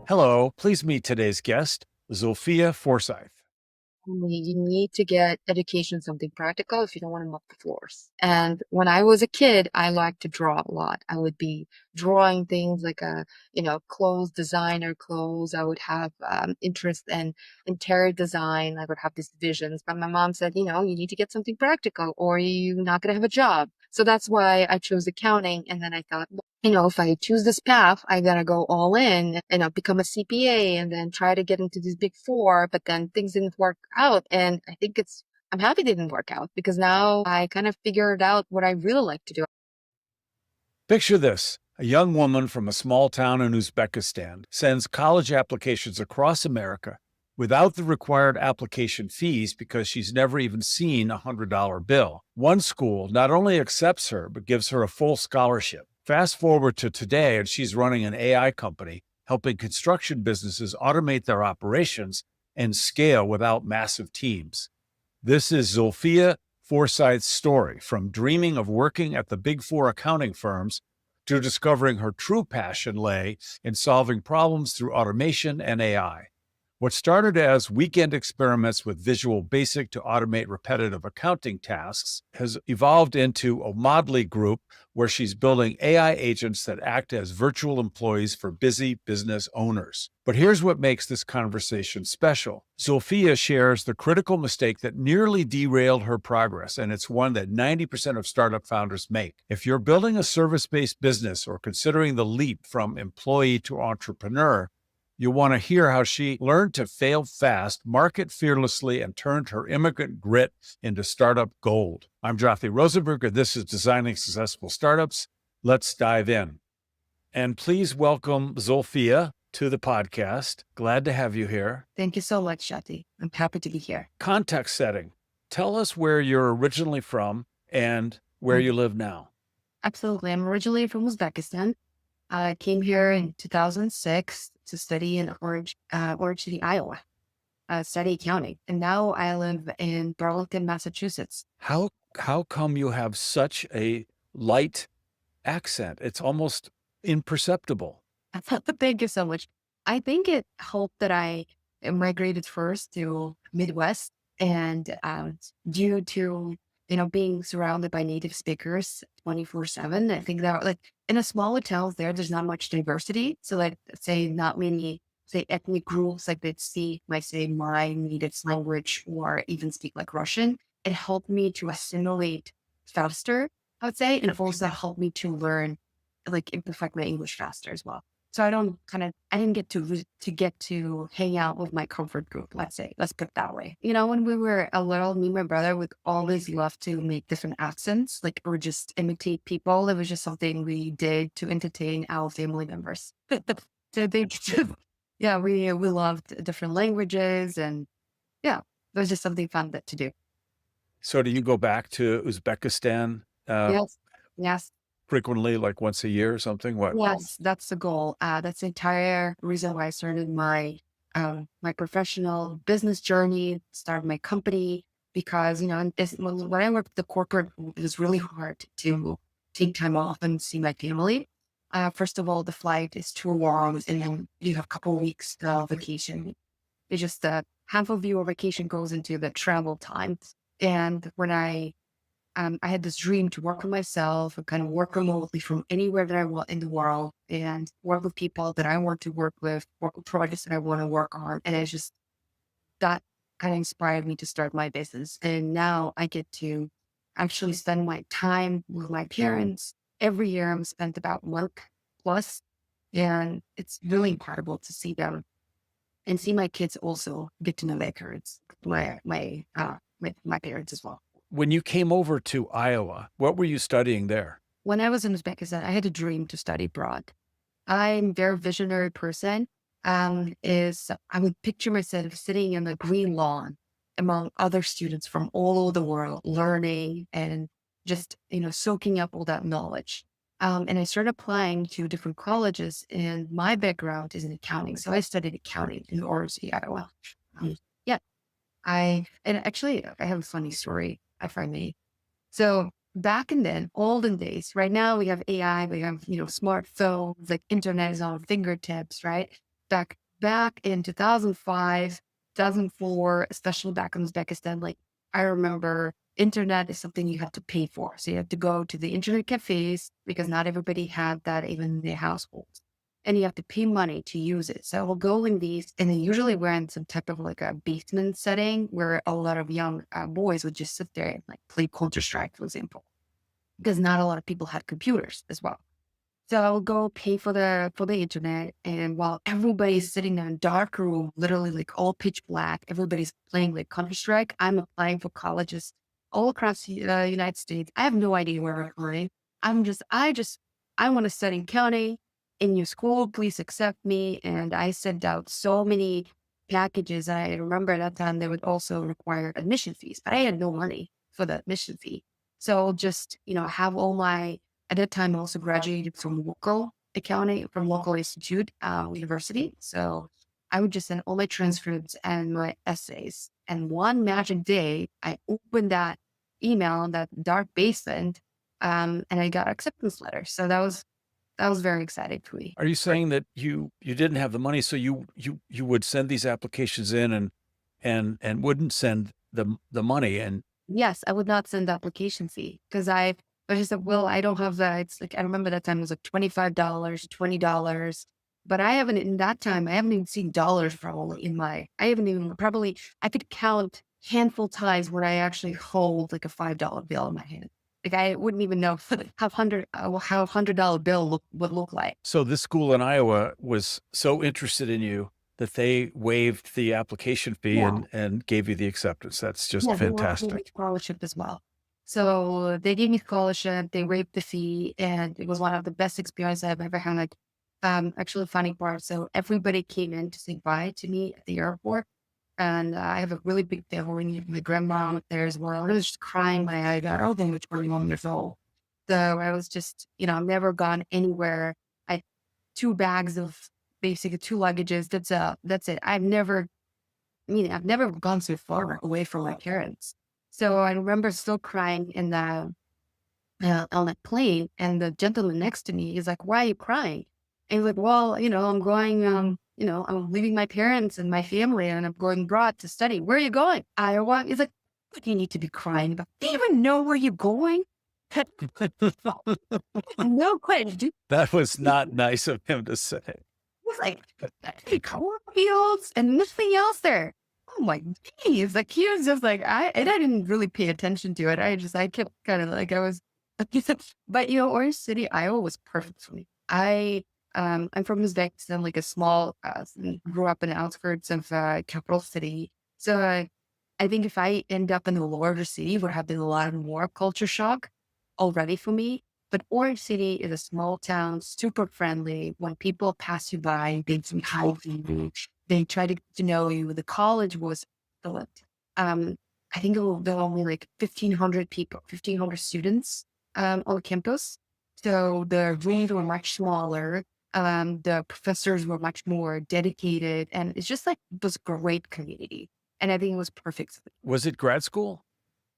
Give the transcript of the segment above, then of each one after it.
Hello, please meet today's guest, Zolfia Forsyth. You need to get education something practical if you don't want to mop the floors. And when I was a kid, I liked to draw a lot. I would be drawing things like clothes, designer clothes. I would have interest in interior design. I would have these visions. But my mom said, you need to get something practical or you're not going to have a job. So that's why I chose accounting. And then I thought, if I choose this path, I gotta go all in and become a CPA and then try to get into these big four, but then things didn't work out. And I'm happy they didn't work out because now I kind of figured out what I really like to do. Picture this. A young woman from a small town in Uzbekistan sends college applications across America without the required application fees because she's never even seen a $100 bill. One school not only accepts her, but gives her a full scholarship. Fast forward to today, and she's running an AI company, helping construction businesses automate their operations and scale without massive teams. This is Zolfia Forsyth's story, from dreaming of working at the Big Four accounting firms to discovering her true passion lay in solving problems through automation and AI. What started as weekend experiments with Visual Basic to automate repetitive accounting tasks has evolved into a motley group where she's building AI agents that act as virtual employees for busy business owners. But here's what makes this conversation special. Zolfia shares the critical mistake that nearly derailed her progress, and it's one that 90% of startup founders make. If you're building a service-based business or considering the leap from employee to entrepreneur, you'll want to hear how she learned to fail fast, market fearlessly, and turned her immigrant grit into startup gold. I'm Kothy Rosenberg, and this is Designing Successful Startups. Let's dive in. And please welcome Zolfia to the podcast. Glad to have you here. Thank you so much, Jothy. I'm happy to be here. Context setting. Tell us where you're originally from and where you live now. Absolutely. I'm originally from Uzbekistan. I came here in 2006 to study in Orange City, Iowa, study accounting. And now I live in Burlington, Massachusetts. How come you have such a light accent? It's almost imperceptible. Thank you so much. I think it helped that I migrated first to Midwest and due to, being surrounded by native speakers 24/7, I think that like in a smaller towns there's not much diversity. So like say not many say ethnic groups like that might say my native language or even speak like Russian. It helped me to assimilate faster, I would say, and it also helped me to learn like perfect my English faster as well. So I didn't get to hang out with my comfort group, let's put it that way. When we were a little, me and my brother would always love to make different accents, like, or just imitate people. It was just something we did to entertain our family members. So they just, yeah, we loved different languages and yeah, it was just something fun to do. So do you go back to Uzbekistan Yes. Yes. frequently, like once a year or something? What? Yes, that's the goal. That's the entire reason why I started my professional business journey, started my company, because when I worked at the corporate, it was really hard to take time off and see my family. First of all, the flight is too long, and then you have a couple of weeks vacation. It's just half of your vacation goes into the travel time. And when I had this dream to work for myself and kind of work remotely from anywhere that I want in the world and work with people that I want to work with projects that I want to work on. And it's just that kind of inspired me to start my business. And now I get to actually spend my time with my parents. Every year I'm spent about a month plus, and it's really incredible to see them and see my kids also get to know their parents, my parents as well. When you came over to Iowa, what were you studying there? When I was in Uzbekistan, I had a dream to study abroad. I'm a very visionary person. Is I would picture myself sitting in the green lawn among other students from all over the world, learning and just, soaking up all that knowledge. And I started applying to different colleges, and my background is in accounting. So I studied accounting in Orange City, Iowa. Yeah, and actually, I have a funny story, if I may. So back in then, olden days, right now we have AI, we have, smartphones, like internet is on our fingertips, right? back in 2005, 2004, especially back in Uzbekistan, like I remember internet is something you had to pay for. So you had to go to the internet cafes because not everybody had that even in their households. And you have to pay money to use it. So we'll go in these, and then usually we're in some type of like a basement setting where a lot of young boys would just sit there and like play Counter-Strike, for example, because not a lot of people had computers as well. So I will go pay for the internet, and while everybody's sitting in a dark room, literally like all pitch black, everybody's playing like Counter Strike. I'm applying for colleges all across the United States. I have no idea where I'm applying. I want to study accounting in your school. Please accept me. And I sent out so many packages. I remember at that time they would also require admission fees, but I had no money for the admission fee. So I'll just have all my at that time, I also graduated from local accounting, from local institute, university. So I would just send all my transcripts and my essays. And one magic day, I opened that email, that dark basement, and I got acceptance letter. So that was very exciting for me. Are you saying that you didn't have the money, so you would send these applications in and wouldn't send the money? And Yes, I would not send the application fee because I just said, well, I don't have that. It's like, I remember that time it was like $25, $20. But I haven't, in that time, I haven't even seen dollars probably I haven't even probably, I could count handful times where I actually hold like a $5 bill in my hand. Like I wouldn't even know how how $100 bill would look like. so this school in Iowa was so interested in you that they waived the application fee Yeah. and gave you the acceptance. That's just Yeah, they offered me fantastic. scholarship as well. So they gave me scholarship, they waived the fee, and it was one of the best experiences I've ever had. Actually, funny part. So everybody came in to say bye to me at the airport, and I have a really big family. My grandma was there as well. I was just crying my eyes out. I was only 21 years old, so I was just, I've never gone anywhere. I 2 bags of basically 2 luggages. That's it. I've never gone so far away from my parents. So I remember still crying in the on that plane, and the gentleman next to me is like, "Why are you crying?" And he's like, "Well, I'm going. I'm leaving my parents and my family, and I'm going abroad to study. Where are you going? Iowa." He's like, "What do you need to be crying about? Do you even know where you're going?" No question. That was not nice of him to say. Was like, cornfields and nothing else there. Oh my geez. Like he was just like, I didn't really pay attention to it. I kept kind of like, I was, but Orange City, Iowa was perfect for me. I'm from Uzbekistan, like a small, grew up in the outskirts of, capital city. So I think if I end up in a larger city, it would have been a lot more culture shock already for me. But Orange City is a small town, super friendly. When people pass you by, they say hi to you. They try to get to know you. The college was excellent. I think there were only like 1,500 people, 1,500 students on campus. So the rooms were much smaller. The professors were much more dedicated. And it's just like, it was a great community. And I think it was perfect. Was it grad school?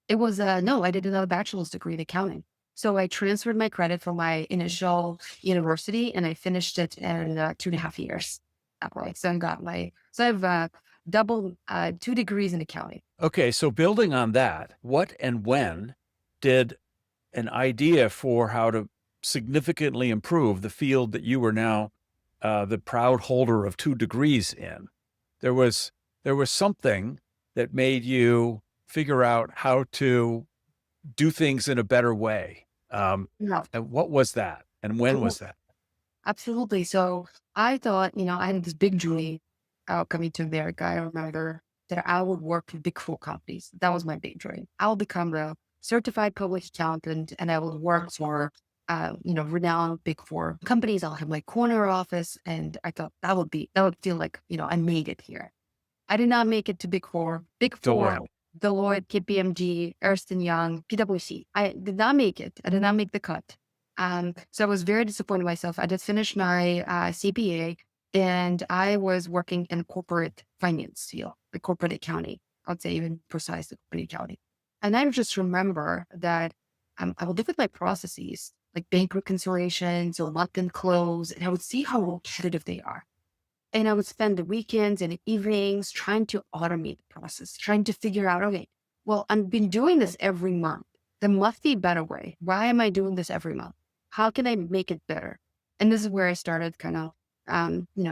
It was, no, I did another bachelor's degree in accounting. So I transferred my credit from my initial university and I finished it in 2.5 years. That way. So I have double, 2 degrees in accounting. Okay, so building on that, what and when did an idea for how to significantly improve the field that you were now the proud holder of 2 degrees in? There was something that made you figure out how to do things in a better way. No, And what was that? And when was that? absolutely. So I thought, I had this big dream coming to America. I remember that I would work for big four companies. That was my big dream. I will become a certified public accountant and I will work for, renowned big four companies. I'll have my corner office. And I thought that would feel like, I made it here. I did not make it to big four. Big four, Deloitte, KPMG, Ernst& Young, PwC. I did not make it. I did not make the cut. So I was very disappointed in myself. I did finish my CPA and I was working in corporate finance field, the corporate accounting. I would say even precise the corporate accounting. And I just remember that I would look at my processes, like bank reconciliations or month-end close, and I would see how repetitive they are. And I would spend the weekends and the evenings trying to automate the process, trying to figure out, okay, well, I've been doing this every month. There must be a better way. Why am I doing this every month? How can I make it better? And this is where I started kind of,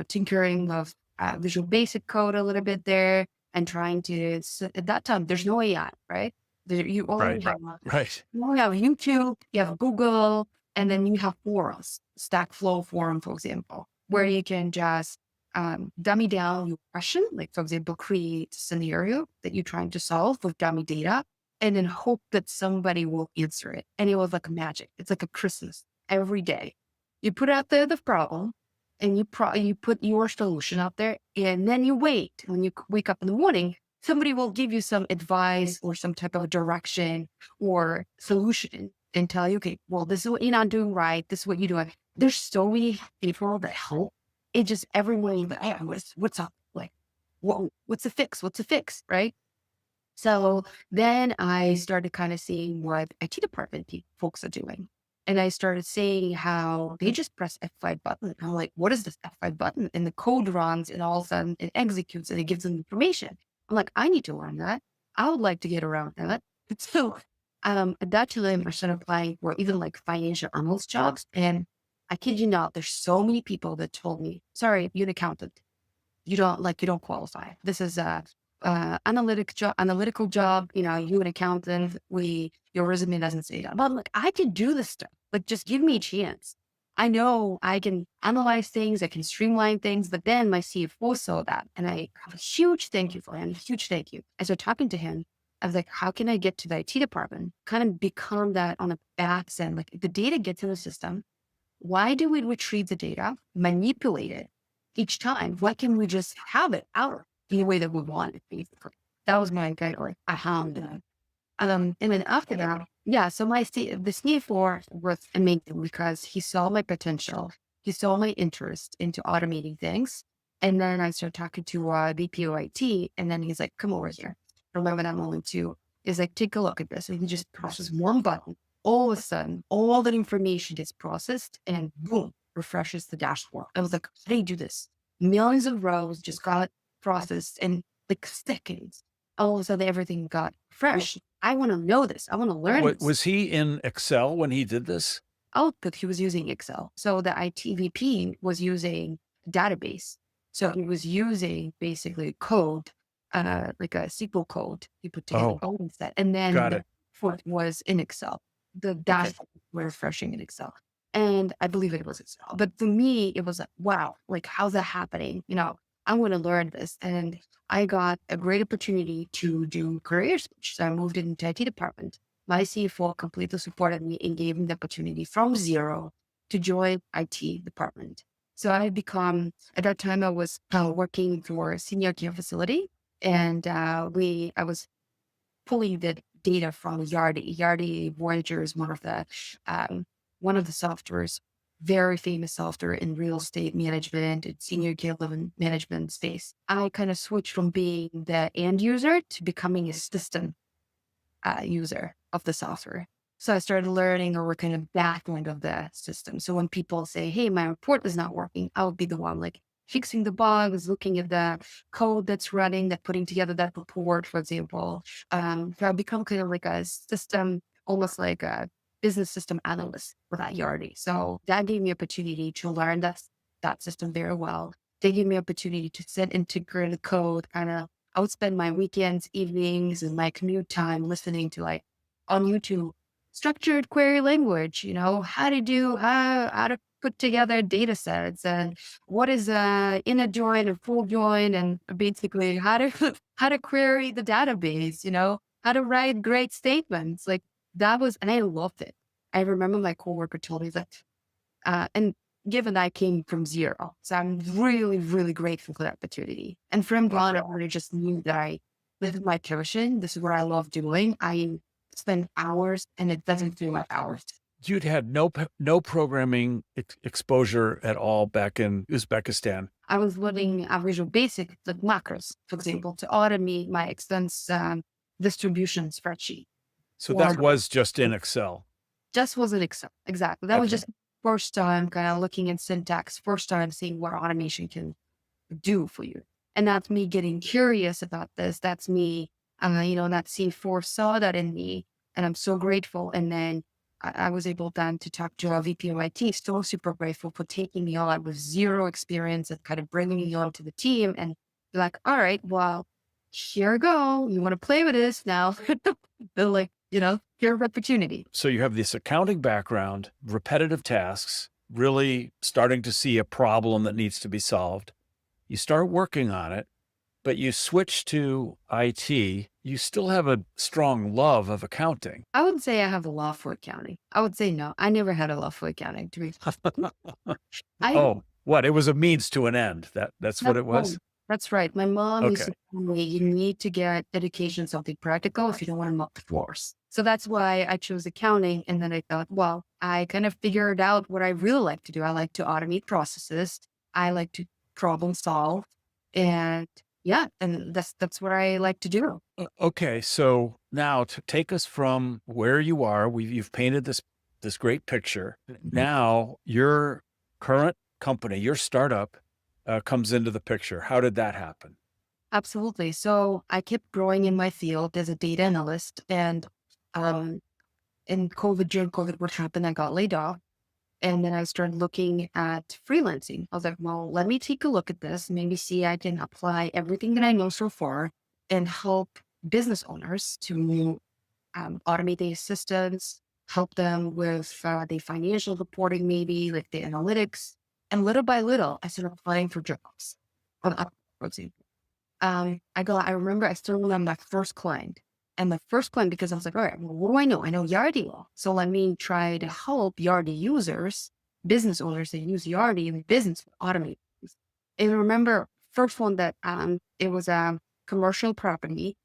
tinkering of Visual Basic code a little bit there and trying to, at that time, there's no AI, right? You only Right. have, Right. you only have YouTube, you have Google, and then you have forums, Stack Flow forum, for example, where you can just dummy down your question, like for example, create a scenario that you're trying to solve with dummy data, and then hope that somebody will answer it. And it was like magic. It's like a Christmas every day. You put out there the problem, and you put your solution out there, and then you wait. When you wake up in the morning, somebody will give you some advice or some type of direction or solution and tell you, okay, well, this is what you're not doing right. This is what you're doing. There's so many people that help. It just everyone, hey, what's up? Like, what's the fix? What's the fix? Right. So then I started kind of seeing what IT department folks are doing. And I started seeing how they just press F5 button. I'm like, what is this F5 button? And the code runs and all of a sudden it executes and it gives them information. I'm like, I need to learn that. I would like to get around that. So at that time, I started applying for even like financial analyst jobs. And I kid you not, there's so many people that told me, sorry, you're an accountant. You don't qualify. This is a analytical job. You know, you an accountant. Your resume doesn't say that. But I'm like, I can do this stuff. Like, just give me a chance. I know I can analyze things. I can streamline things. But then my CFO saw that, and I have a huge thank you for him. Huge thank you. I started talking to him. I was like, how can I get to the IT department? Kind of become that on the back end. Like, if the data gets in the system, why do we retrieve the data, manipulate it each time? Why can't we just have it out in the way that we want it? Basically, that was my kind of like aha. And then after that, yeah. So the CA4 was amazing because he saw my potential, he saw my interest into automating things, and then I started talking to VP of IT, and then he's like, "Come over here." Remember that moment too. Is like, take a look at this, and he just presses one button. All of a sudden, all that information gets processed and boom, refreshes the dashboard. I was like, how do you do this? Millions of rows just got processed in like seconds. All of a sudden, everything got fresh. I want to know this. I want to learn this. Was he in Excel when he did this? Oh, but he was using Excel. So the IT VP was using database. So he was using basically code, like a SQL code. He put together Oh, code instead. And then got the it. fourth was in Excel. The dashboard were refreshing in Excel. And I believe it was Excel. But for me, it was like, wow, like how's that happening? You know, I want to learn this. And I got a great opportunity to do career switch. So I moved into IT department. My CFO completely supported me and gave me the opportunity from zero to join IT department. So I become, at that time, I was working for a senior care facility, and I was pulling the data from Yardi. Yardi Voyager is one of the softwares, very famous software in real estate management and senior care living management space. I kind of switched from being the end user to becoming a system user of the software. So I started learning or working in the back end of the system. So when people say, hey, my report is not working, I would be the one like fixing the bugs, looking at the code that's running, that putting together that report, for example. So I become kind of like a system, almost like a business system analyst for that Yardi. So that gave me opportunity to learn that system very well. They gave me opportunity to sit integrate the code, kind of I would spend my weekends, evenings, and my commute time listening to like on YouTube, structured query language, you know, how to put together data sets and what is a inner join and full join and basically how to how to query the database, you know, how to write great statements. Like that was and I loved it. I remember my coworker told me that and given I came from zero. So I'm really, really grateful for that opportunity. And from God, I really just knew that this is my passion. This is what I love doing. I spend hours and it doesn't feel like hours. You'd had no programming exposure at all back in Uzbekistan. I was learning Visual Basic, like macros, for example, to automate my expense distribution spreadsheet. So that was just in Excel. Just wasn't Excel. Exactly. That was just first time kind of looking at syntax, first time seeing what automation can do for you. And that's me getting curious about this. That's me, that C4 saw that in me. And I'm so grateful. And then I was able then to talk to our VP of IT, so super grateful for taking me on with zero experience and kind of bringing me on to the team and be like, all right, well, here you go. You want to play with this now? They're like, here's opportunity. So you have this accounting background, repetitive tasks, really starting to see a problem that needs to be solved. You start working on it, but you switch to IT. You still have a strong love of accounting. I would say I have a love for accounting. I would say no. I never had a love for accounting. To be I Oh, what? It was a means to an end. That's what That's it right. was? That's right. My mom used Okay. to tell me you need to get education something practical if you don't want to mop the floors. So that's why I chose accounting. And then I thought, well, I kind of figured out what I really like to do. I like to automate processes. I like to problem solve. And yeah, and that's what I like to do. Okay. So now to take us from where you are, you've painted this great picture. Now your current company, your startup, comes into the picture. How did that happen? Absolutely. So I kept growing in my field as a data analyst. And um, during COVID, what happened, I got laid off. And then I started looking at freelancing. I was like, well, let me take a look at this, maybe see I can apply everything that I know so far and help business owners to automate their systems, help them with the financial reporting, maybe like the analytics. And little by little, I started applying for jobs on Upwork, for example. I remember I still remember my first client. And my first client, because I was like, all right, well, what do I know? I know Yardi well. So let me try to help Yardi users, business owners that use Yardi in business automate things. And I remember first one that it was a commercial property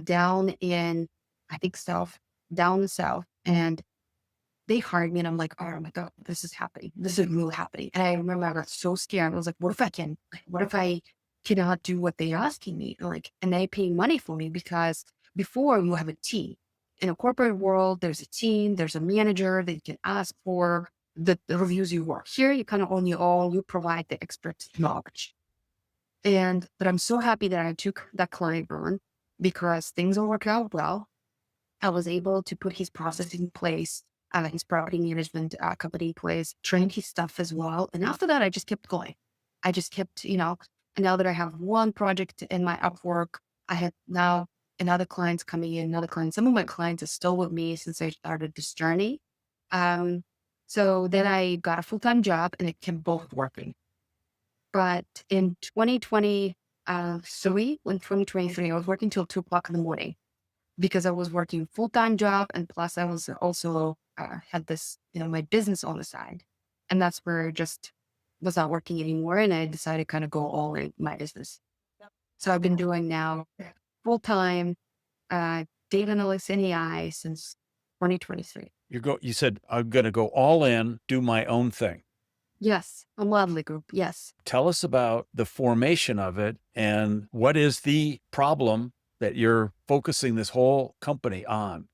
down in, I think down south. And they hired me and I'm like, oh my God, this is happening. This is really happening. And I remember I got so scared. I was like, what if I cannot do what they're asking me? And they pay money for me because before you have a team. In a corporate world, there's a team, there's a manager that you can ask for the reviews you work. Here, you kind of on your own, you provide the expert knowledge. But I'm so happy that I took that client on because things will work out well. I was able to put his process in place, his property management company in place, trained his stuff as well. And after that, I just kept going. I just kept, and now that I have one project in my Upwork, I had now another clients coming in, another client. Some of my clients are still with me since I started this journey. So then I got a full-time job and it kept both working. But in 2020, in 2023, I was working till 2 o'clock in the morning because I was working full-time job. And plus I was also had this, my business on the side. And that's where it just was not working anymore. And I decided to kind of go all in my business. So I've been doing now full-time data analytics and AI since 2023. You said, I'm going to go all in, do my own thing. Yes, a modeling group. Yes. Tell us about the formation of it and what is the problem that you're focusing this whole company on?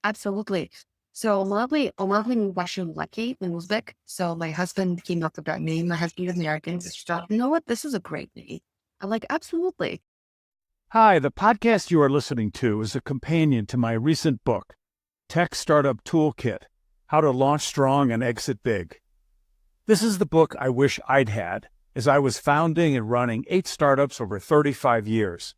Absolutely. So modeling Russian lucky in Uzbek. So my husband came up with that name. My husband is American. So she thought, you know what? This is a great name. I'm like, absolutely. Hi, the podcast you are listening to is a companion to my recent book, Tech Startup Toolkit: How to Launch Strong and Exit Big. This is the book I wish I'd had, as I was founding and running 8 startups over 35 years.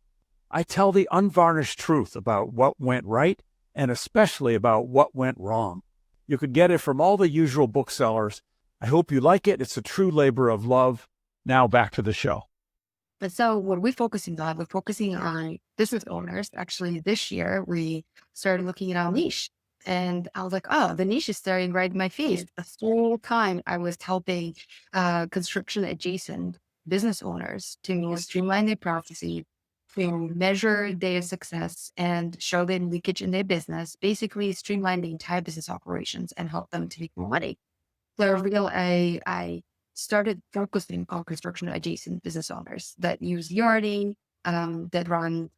I tell the unvarnished truth about what went right and especially about what went wrong. You could get it from all the usual booksellers. I hope you like it. It's a true labor of love. Now back to the show. But so what we're focusing on business owners. Actually, this year we started looking at our niche. And I was like, oh, the niche is staring right in my face. The whole time I was helping construction adjacent business owners to streamline their processes, to measure their success and show them leakage in their business, basically streamline the entire business operations and help them to make more money. So I started focusing on construction adjacent business owners that use Yardi, that run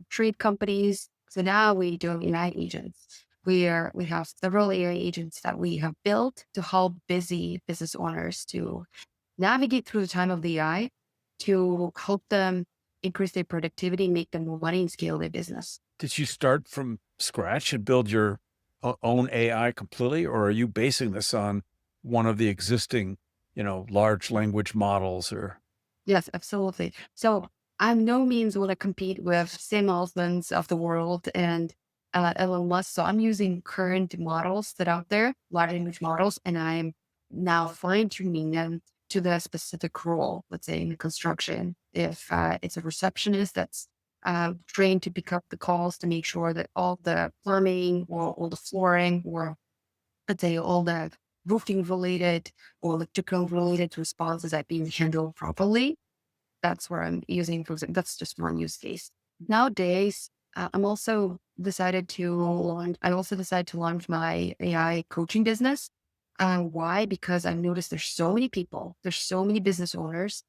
trade companies. So now we do AI agents. We have several AI agents that we have built to help busy business owners to navigate through the time of the AI to help them increase their productivity, make them more money, and scale their business. Did you start from scratch and build your own AI completely, or are you basing this on one of the existing, large language models or? Yes, absolutely. So I'm no means want to compete with Sam Altmans of the world and Elon Musk. So I'm using current models that are out there, large language models, and I'm now fine tuning them to the specific role. Let's say in construction, if it's a receptionist that's trained to pick up the calls to make sure that all the plumbing or all the flooring or let's say all the roofing related or electrical related responses are being handled properly. That's where I'm using, for example, that's just one use case. Nowadays, I also decided to launch my AI coaching business. Why? Because I've noticed there's so many business owners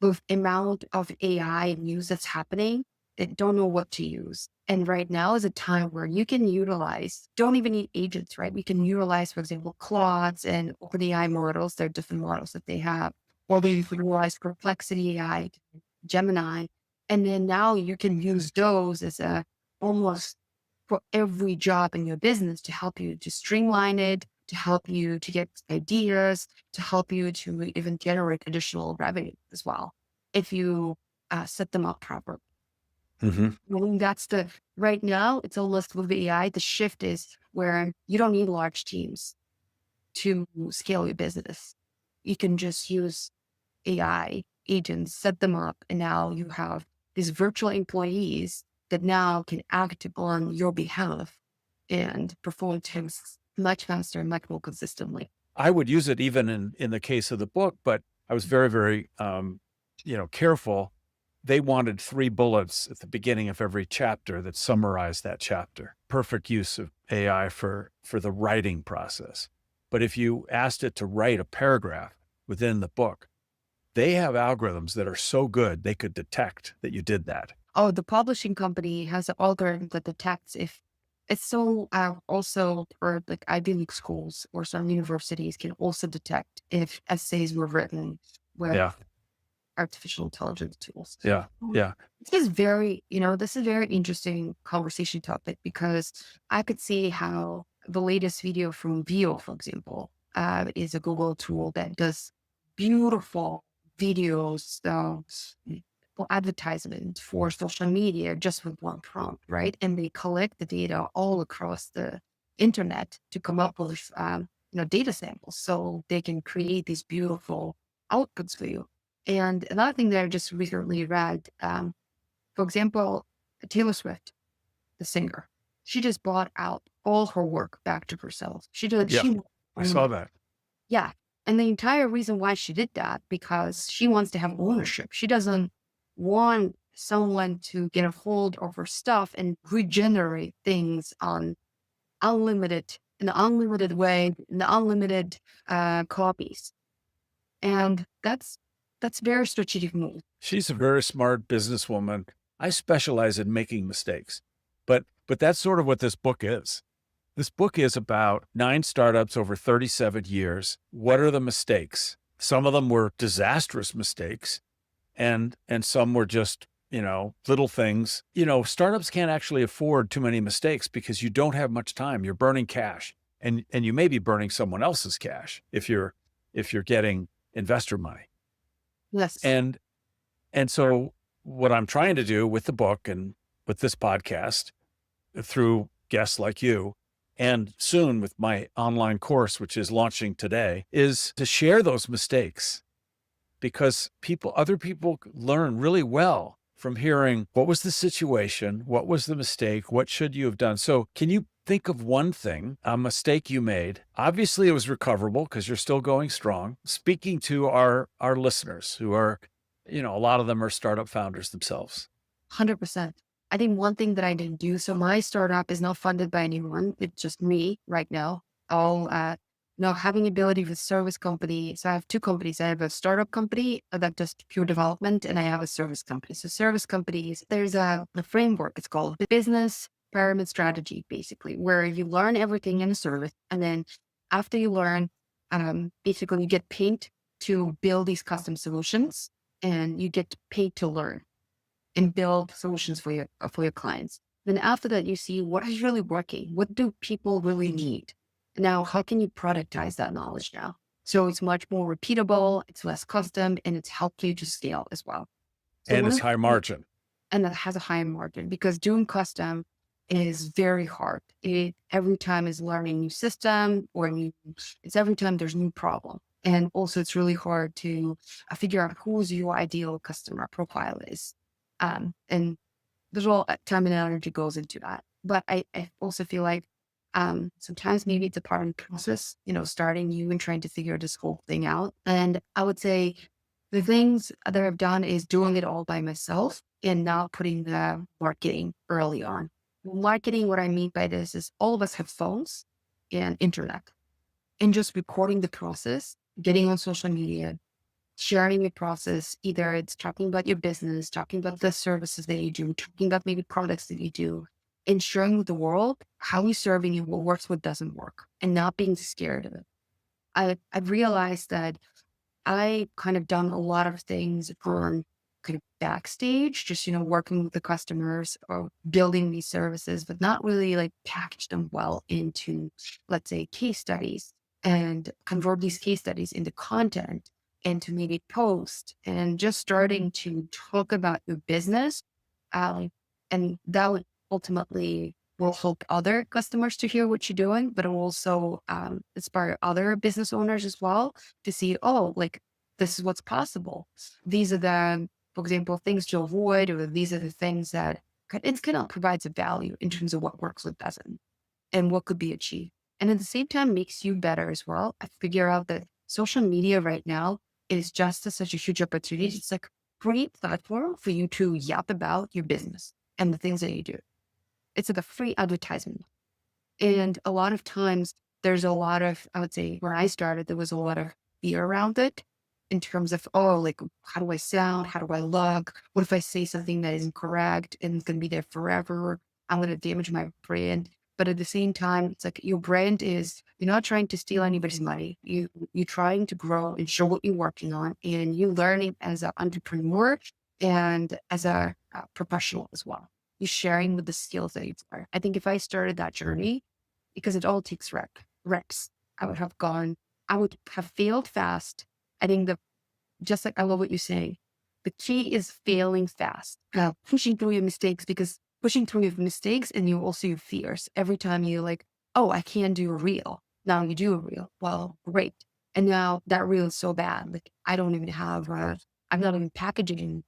with amount of AI news that's happening that don't know what to use. And right now is a time where you can don't even need agents, right? We can utilize, for example, Claudes and OpenAI models. There are different models that they have. Or we utilize Perplexity AI, Gemini. And then now you can use those as almost for every job in your business to help you to streamline it, to help you to get ideas, to help you to even generate additional revenue as well, if you set them up properly. Mm-hmm. I mean, right now, it's almost with AI, the shift is where you don't need large teams to scale your business. You can just use AI agents, set them up, and now you have these virtual employees that now can act on your behalf and perform tasks much faster and much more consistently. I would use it even in the case of the book, but I was very, very, careful. They wanted 3 bullets at the beginning of every chapter that summarized that chapter. Perfect use of AI for the writing process. But if you asked it to write a paragraph within the book, they have algorithms that are so good, they could detect that you did that. Oh, the publishing company has an algorithm that detects if it's also for like Ivy League schools or some universities can also detect if essays were written with Yeah. artificial intelligence tools. Yeah. Yeah. This is very interesting conversation topic because I could see how the latest video from Veo, for example, is a Google tool that does beautiful videos for advertisement for social media just with one prompt, right? And they collect the data all across the internet to come up with, data samples so they can create these beautiful outputs for you. And another thing that I just recently read, for example, Taylor Swift, the singer, she just bought out all her work back to herself. Yeah. I saw that. Yeah. And the entire reason why she did that, because she wants to have ownership. She doesn't want someone to get a hold of her stuff and regenerate things on in an unlimited way, in the unlimited copies. And that's very strategic move. She's a very smart businesswoman. I specialize in making mistakes, but that's sort of what this book is. This book is about 9 startups over 37 years. What are the mistakes? Some of them were disastrous mistakes, and some were just, little things. Startups can't actually afford too many mistakes because you don't have much time. You're burning cash, and you may be burning someone else's cash if you're getting investor money. Yes. And so what I'm trying to do with the book and with this podcast, through guests like you, and soon with my online course, which is launching today, is to share those mistakes, because other people learn really well from hearing what was the situation, what was the mistake, what should you have done. So can you think of one thing, a mistake you made? Obviously it was recoverable because you're still going strong. Speaking to our listeners who are, a lot of them are startup founders themselves. 100%. I think one thing that I didn't do, so my startup is not funded by anyone. It's just me right now. Having ability with service company. So I have 2 companies. I have a startup company that does pure development, and I have a service company. So service companies, there's a framework. It's called business pyramid strategy, basically, where you learn everything in a service. And then after you learn, basically you get paid to build these custom solutions. and you get paid to learn and build solutions for your clients. Then after that, you see what is really working. What do people really need? Now, how can you productize that knowledge now? So it's much more repeatable, it's less custom, and it's helped you to scale as well. So And one it's of high the margin. and that has a high margin because doing custom is very hard. It every time is learning a new system or new, it's every time there's new problem. And also it's really hard to figure out who's your ideal customer profile is. And there's all time and energy goes into that. But I also feel like sometimes maybe it's a part of the process, starting you and trying to figure this whole thing out. And I would say the things that I've done is doing it all by myself and not putting the marketing early on. Marketing, what I mean by this is all of us have phones and internet and just recording the process, getting on social media, sharing the process. Either it's talking about your business, talking about the services that you do, talking about maybe products that you do, and sharing with the world how you're serving you, what works, what doesn't work, and not being scared of it. I've realized that I kind of done a lot of things on kind of backstage, just, working with the customers or building these services, but not really like package them well into, let's say, case studies and convert these case studies into content and to maybe post and just starting to talk about your business. Um, and that would ultimately will help other customers to hear what you're doing, but it will also inspire other business owners as well to see, oh, like this is what's possible. These are the, for example, things to avoid, or these are the things that it's going to provide some value in terms of what works, what doesn't, and what could be achieved. And at the same time, makes you better as well. I figure out that social media right now is just such a huge opportunity. It's like a great platform for you to yap about your business and the things that you do. It's like a free advertisement. And a lot of times there's a lot of, I would say when I started, there was a lot of fear around it in terms of, oh, like, how do I sound? How do I look? What if I say something that isn't correct and it's going to be there forever? I'm going to damage my brand. But at the same time, it's like your brand is, you're not trying to steal anybody's money. You're trying to grow and show what you're working on, and you're learning as an entrepreneur and as a professional as well. You're sharing with the skills that you've learned. I think if I started that journey, because it all takes reps, I would have failed fast. I think just like I love what you're saying, the key is failing fast, pushing through your mistakes, because pushing through your mistakes and you also your fears. Every time you're like, oh, I can't do a reel. Now you do a reel. Well, great. And now that reel is so bad. Like I don't even have, I'm not even packaging,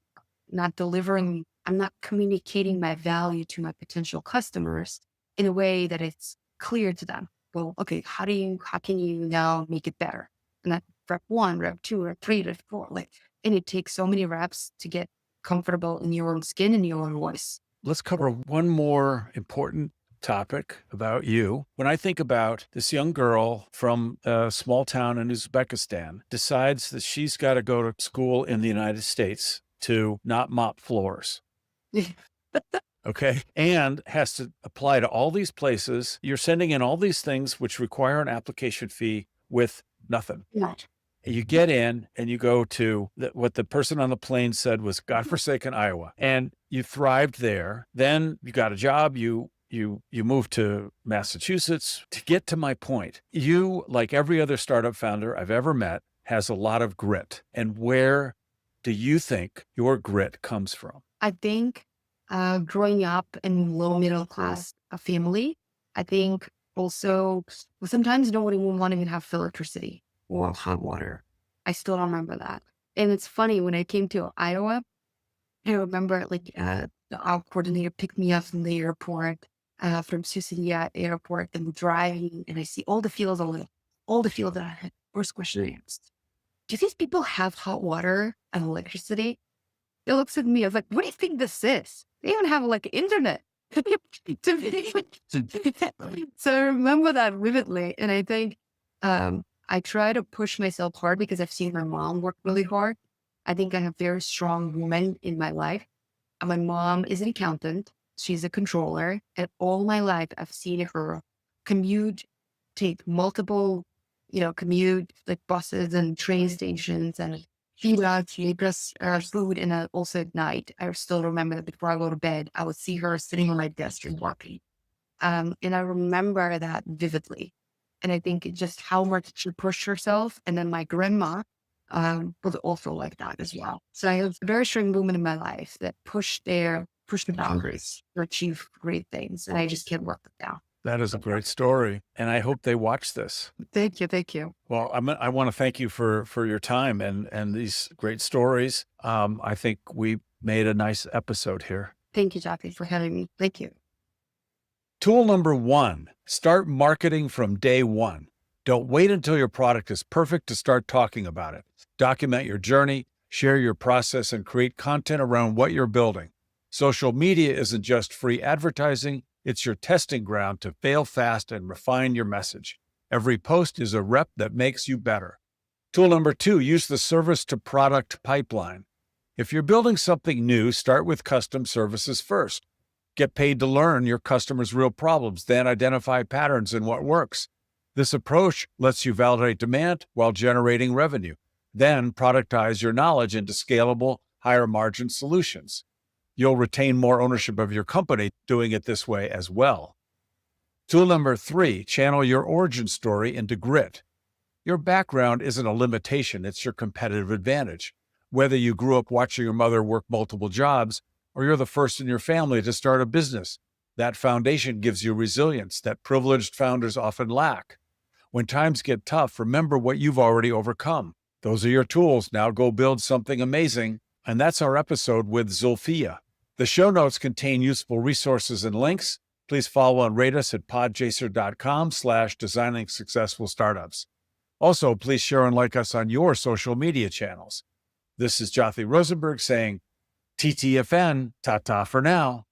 not delivering. I'm not communicating my value to my potential customers in a way that it's clear to them. Well, okay, how can you now make it better? And that rep 1, rep 2, rep 3, rep 4, and it takes so many reps to get comfortable in your own skin and your own voice. Let's cover one more important topic about you. When I think about this young girl from a small town in Uzbekistan, decides that she's got to go to school in the United States to not mop floors. Okay. And has to apply to all these places. You're sending in all these things which require an application fee with nothing. Right. You get in and you go to what the person on the plane said was godforsaken Iowa, and you thrived there. Then you got a job. You moved to Massachusetts. To get to my point, you, like every other startup founder I've ever met, has a lot of grit. And where do you think your grit comes from? I think growing up in low middle class family, I think also sometimes nobody will want to even have electricity or hot water. I still don't remember that. And it's funny, when I came to Iowa, I remember our coordinator picked me up from the airport, from Sioux City airport, and we're driving, and I see all the fields, all the fields that I had. First question I asked, do these people have hot water and electricity? It looks at me, I was like, what do you think this is? They even have internet. To me. So I remember that vividly. And I think I try to push myself hard because I've seen my mom work really hard. I think I have very strong women in my life. And my mom is an accountant. She's a controller. And all my life, I've seen her commute, take multiple, commute like buses and train stations. And feed us, make us food, and also at night. I still remember that before I go to bed, I would see her sitting on my desk and working. And I remember that vividly. And I think it's just how much she pushed herself. And then my grandma was also like that as well. So I have a very strong woman in my life that pushed the boundaries to achieve great things. And I just can't work it down. That is a great story. And I hope they watch this. Thank you. Thank you. Well, I want to thank you for your time and these great stories. I think we made a nice episode here. Thank you, Jothy, for having me. Thank you. Tool number 1, start marketing from day one. Don't wait until your product is perfect to start talking about it. Document your journey, share your process, and create content around what you're building. Social media isn't just free advertising, it's your testing ground to fail fast and refine your message. Every post is a rep that makes you better. Tool number 2, use the service to product pipeline. If you're building something new, start with custom services first. Get paid to learn your customers' real problems, then identify patterns in what works. This approach lets you validate demand while generating revenue. Then productize your knowledge into scalable, higher margin solutions. You'll retain more ownership of your company doing it this way as well. Tool number 3, channel your origin story into grit. Your background isn't a limitation, it's your competitive advantage. Whether you grew up watching your mother work multiple jobs, or you're the first in your family to start a business, that foundation gives you resilience that privileged founders often lack. When times get tough, remember what you've already overcome. Those are your tools. Now go build something amazing. And that's our episode with Zulfiya. The show notes contain useful resources and links. Please follow and rate us at podchaser.com/designing successful startups. Also, please share and like us on your social media channels. This is Kothy Rosenberg saying, TTFN, ta-ta for now.